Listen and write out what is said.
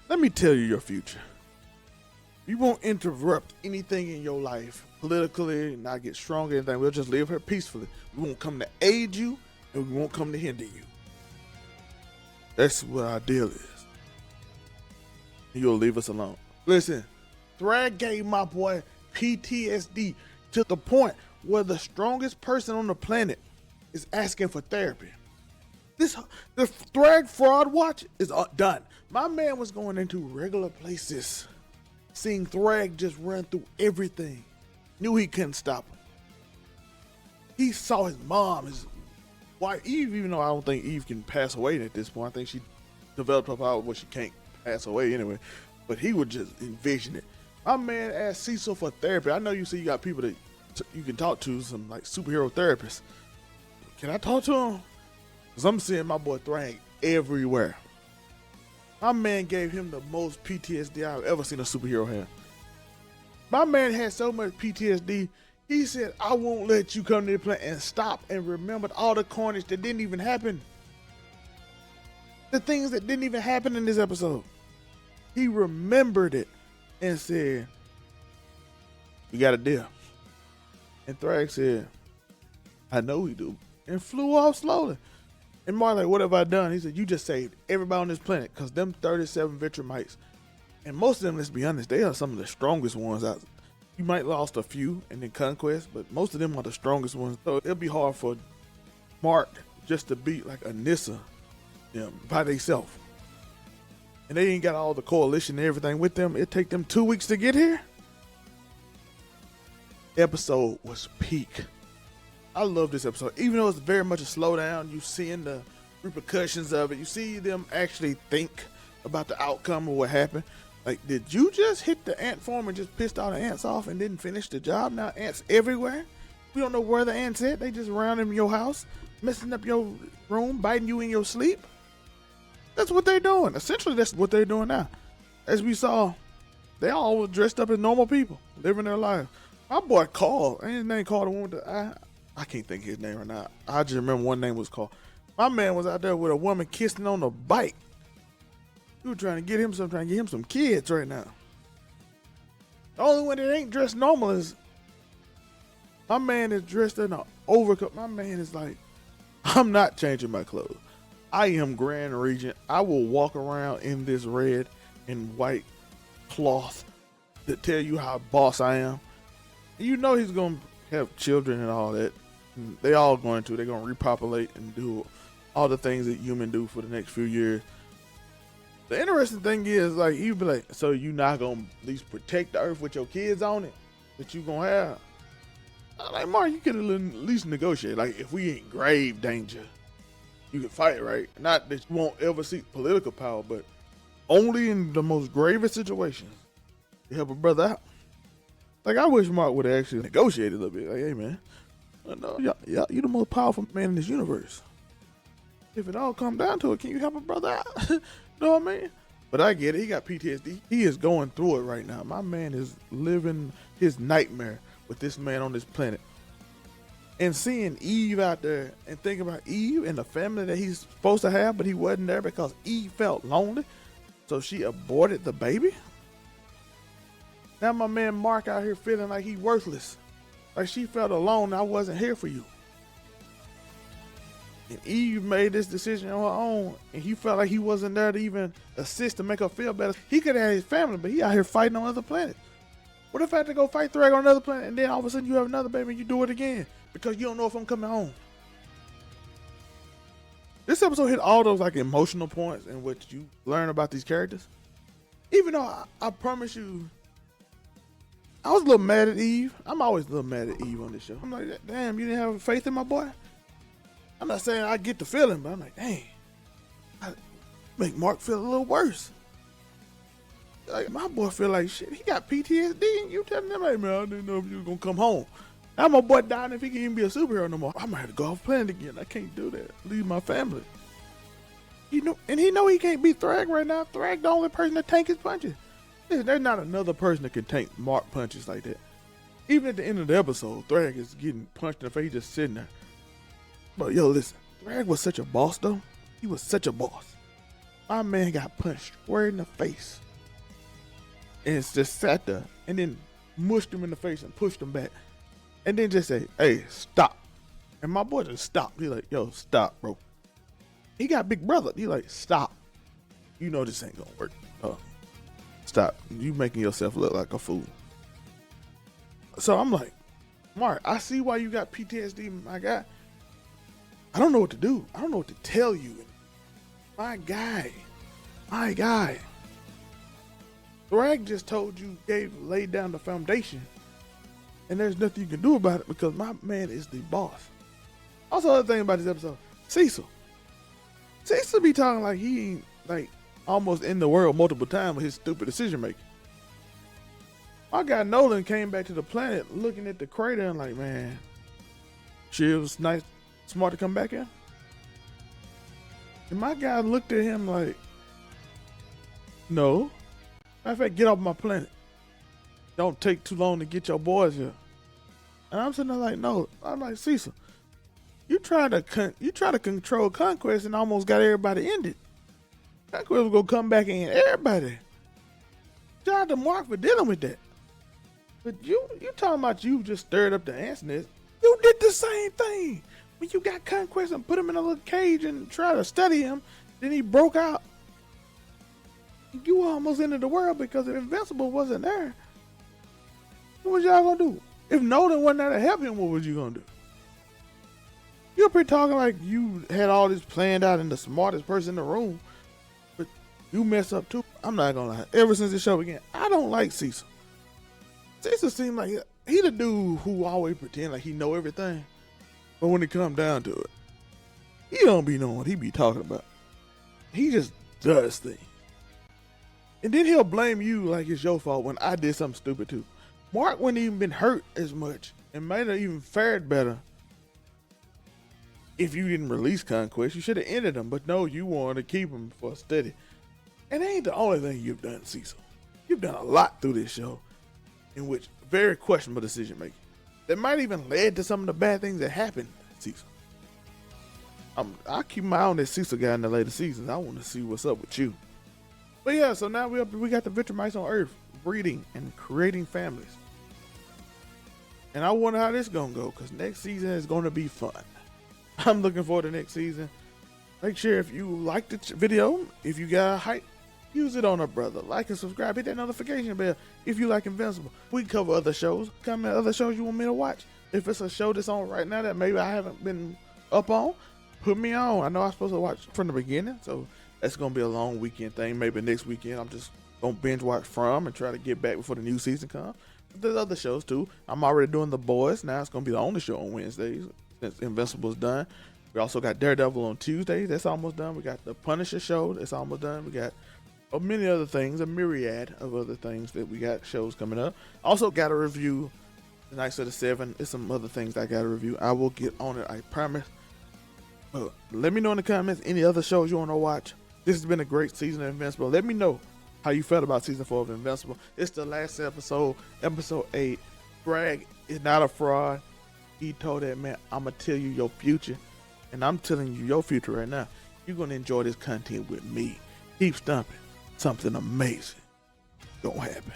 Let me tell you your future. We won't interrupt anything in your life politically, not get stronger, anything. We'll just live here peacefully. We won't come to aid you, and we won't come to hinder you. That's what our deal is. And you'll leave us alone. Listen, Thrag gave my boy PTSD to the point where the strongest person on the planet is asking for therapy. The Thrag fraud watch is done. My man was going into regular places, seeing Thrag just run through everything. Knew he couldn't stop him. He saw his mom, his wife, Eve, even though I don't think Eve can pass away at this point. I think she developed a power where she can't pass away anyway. But he would just envision it. My man asked Cecil for therapy. I know you see you got people that you can talk to, some like superhero therapists. Can I talk to him? Because I'm seeing my boy Thrag everywhere. My man gave him the most PTSD I've ever seen a superhero have. My man had so much PTSD, he said, I won't let you come to the planet and stop and remember all the carnage that didn't even happen. The things that didn't even happen in this episode. He remembered it and said, we got a deal. And Thrag said, I know we do. And flew off slowly. And Mark like, what have I done? He said, you just saved everybody on this planet, because them 37 Viltrumites, and most of them, let's be honest, they are some of the strongest ones out. You might lost a few and then Conquest, but most of them are the strongest ones. So it'll be hard for Mark just to beat like Anissa by themselves. And they ain't got all the coalition and everything with them. It'll take them 2 weeks to get here. Episode was peak. I love this episode. Even though it's very much a slowdown, you seeing the repercussions of it. You see them actually think about the outcome of what happened. Like, did you just hit the ant farm and just pissed all the ants off and didn't finish the job? Now ants everywhere. We don't know where the ants at. They just around in your house, messing up your room, biting you in your sleep. That's what they're doing. Essentially, that's what they're doing now. As we saw, they all were dressed up as normal people, living their life. My boy Carl, ain't his name Carl, the one with the I can't think of his name right now. I just remember one name was Carl. My man was out there with a woman kissing on a bike. You were trying to get him some kids right now. The only one that ain't dressed normal is my man is dressed in an overcoat. My man is like, I'm not changing my clothes. I am Grand Regent. I will walk around in this red and white cloth to tell you how boss I am. You know he's going to have children and all that. And they all going to. They're going to repopulate and do all the things that humans do for the next few years. The interesting thing is, like, you'd be like, so you not going to at least protect the earth with your kids on it that you going to have? I'm like, Mark, you can at least negotiate. Like, if we in grave danger, you can fight, right? Not that you won't ever seek political power, but only in the most gravest situations to help a brother out. Like, I wish Mark would have actually negotiated a little bit. Like, hey, man, no, you're the most powerful man in this universe. If it all comes down to it, can you help a brother out? You know what I mean? But I get it. He got PTSD. He is going through it right now. My man is living his nightmare with this man on this planet. And seeing Eve out there and thinking about Eve and the family that he's supposed to have, but he wasn't there because Eve felt lonely. So she aborted the baby. Now my man Mark out here feeling like he's worthless. Like she felt alone. I wasn't here for you. And Eve made this decision on her own, and he felt like he wasn't there to even assist to make her feel better. He could have had his family, but he out here fighting on other planets. What if I had to go fight Thrag on another planet, and then all of a sudden you have another baby and you do it again because you don't know if I'm coming home? This episode hit all those like emotional points in which you learn about these characters. Even though I promise you, I was a little mad at Eve. I'm always a little mad at Eve on this show. I'm like, damn, you didn't have faith in my boy? I'm not saying I get the feeling, but I'm like, dang, I make Mark feel a little worse. Like, my boy feel like shit. He got PTSD, and you telling him, hey, man, I didn't know if you were going to come home. Now my boy dying if he can't even be a superhero no more. I'm going to have to go off planet again. I can't do that. Leave my family. You know, and he know he can't beat Thrag right now. Thrag the only person that tank his punches. Listen, there's not another person that can tank Mark punches like that. Even at the end of the episode, Thrag is getting punched in the face, just sitting there. But yo, listen, Thrag was such a boss though. He was such a boss. My man got punched square in the face. And it's just sat there and then mushed him in the face and pushed him back. And then just say, hey, stop. And my boy just stopped. He like, yo, stop, bro. He got big brother. He like, stop. You know this ain't gonna work. Stop. You making yourself look like a fool. So I'm like, Mark, I see why you got PTSD, my guy. I don't know what to do. I don't know what to tell you. My guy. Thrag just told you, laid down the foundation. And there's nothing you can do about it because my man is the boss. Also, other thing about this episode, Cecil. Cecil be talking like he ain't like almost in the world multiple times with his stupid decision making. My guy Nolan came back to the planet looking at the crater and like, man, sure it was nice, smart to come back here. And my guy looked at him like, no. Matter of fact, get off my planet. Don't take too long to get your boys here. And I'm sitting there like, no. I'm like, Cecil, you try to control Conquest and almost got everybody ended. Conquest was gonna come back and end everybody. Shout out to Mark for dealing with that. But you talking about you just stirred up the ants nest. You did the same thing. When you got Conquest and put him in a little cage and try to study him, then he broke out. You almost ended the world because if Invincible wasn't there, what was y'all gonna do? If Nolan wasn't there to help him, what was you gonna do? You're up here talking like you had all this planned out and the smartest person in the room, but you mess up too. I'm not gonna lie. Ever since the show began, I don't like Cecil. Cecil seemed like he the dude who always pretend like he know everything, but when it come down to it, he don't be knowing what he be talking about. He just does things. And then he'll blame you like it's your fault when I did something stupid too. Mark wouldn't even been hurt as much and might have even fared better if you didn't release Conquest. You should have ended him, but no, you wanted to keep him for a study. And that ain't the only thing you've done, Cecil. You've done a lot through this show in which very questionable decision making that might even led to some of the bad things that happened, Cecil. I'll keep my eye on this Cecil guy in the later seasons. I want to see what's up with you. But yeah, so now we got the Viltrumites on Earth breeding and creating families. And I wonder how this gonna go because next season is gonna be fun. I'm looking forward to next season. Make sure if you like the video, if you got a hype, use it on a brother. Like and subscribe, hit that notification bell if you like Invincible. We cover other shows. Comment other shows you want me to watch. If it's a show that's on right now that maybe I haven't been up on, put me on. I know I'm supposed to watch from the beginning, so that's gonna be a long weekend thing. Maybe next weekend I'm just gonna binge watch From and try to get back before the new season comes. But there's other shows too. I'm already doing The Boys. Now it's gonna be the only show on Wednesdays since Invincible's done. We also got Daredevil on Tuesdays. That's almost done. We got the Punisher show. That's almost done. We got many other things, a myriad of other things that we got shows coming up. Also got a review The Knights of the Seven. There's some other things I got to review. I will get on it, I promise. Let me know in the comments any other shows you want to watch. This has been a great season of Invincible. Let me know how you felt about season 4 of Invincible. It's the last episode, episode 8. Thrag is not a fraud. He told that man, I'm going to tell you your future. And I'm telling you your future right now. You're going to enjoy this content with me. Keep stomping. Something amazing gonna happen.